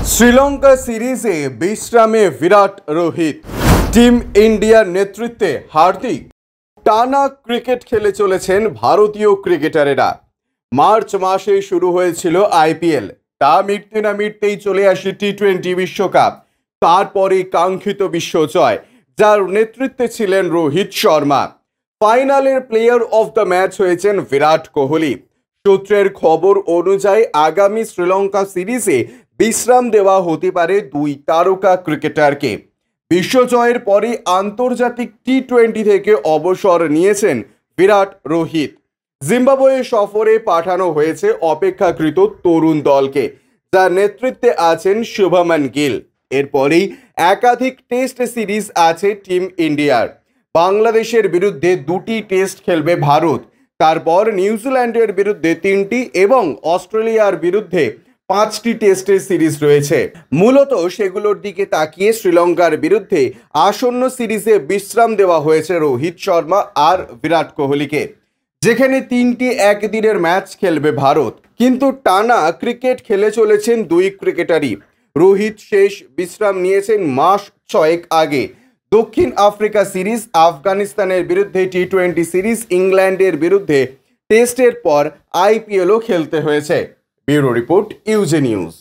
শ্রীলঙ্কা সিরিজে বিশ্রামে বিরাট রোহিত, টিম ইন্ডিয়ার নেতৃত্বে হার্দিক। টানা ক্রিকেট খেলে চলেছেন ভারতীয় ক্রিকেটারেরা। মার্চ মাসে শুরু হয়েছিল আইপিএল, তা মিটতে না মিটতেই চলে আসে টি-20 বিশ্বকাপ। তারপরে কাঙ্ক্ষিত বিশ্ব জয়, যার নেতৃত্বে ছিলেন রোহিত শর্মা। ফাইনালের প্লেয়ার অফ দ্য ম্যাচ হয়েছেন বিরাট কোহলি। সূত্রের খবর অনুযায়ী আগামী শ্রীলঙ্কা সিরিজে বিশ্রাম দেওয়া হতে পারে দুই তারকা ক্রিকেটারকে। বিশ্বজয়ের পরে আন্তর্জাতিক টি-20 থেকে অবসর নিয়েছেন বিরাট রোহিত। জিম্বাবুয়ে সফরে পাঠানো হয়েছে অপেক্ষাকৃত তরুণ দলকে, যার নেতৃত্বে আছেন শুভমান গিল। এরপরেই একাধিক টেস্ট সিরিজ আছে টিম ইন্ডিয়ার। বাংলাদেশের বিরুদ্ধে 2টি টেস্ট খেলবে ভারত, তারপর নিউজিল্যান্ডের বিরুদ্ধে 3টি এবং অস্ট্রেলিয়ার বিরুদ্ধে 5টি টেস্টের সিরিজ রয়েছে। মূলত সেগুলোর দিকে তাকিয়ে শ্রীলঙ্কার বিরুদ্ধে আসন্ন সিরিজে বিশ্রাম দেওয়া হয়েছে রোহিত শর্মা আর বিরাট কোহলিকে, যেখানে 3টি একদিনের ম্যাচ খেলবে ভারত। কিন্তু টানা ক্রিকেট খেলে চলেছেন দুই ক্রিকেটারই। রোহিত শেষ বিশ্রাম নিয়েছেন মাস 6 আগে। দক্ষিণ আফ্রিকা সিরিজ, আফগানিস্তানের বিরুদ্ধে টি-20 সিরিজ, ইংল্যান্ডের বিরুদ্ধে টেস্টের পর আইপিএলও খেলতে হয়েছে। ব্যুরো রিপোর্ট, ইউজে নিউজ।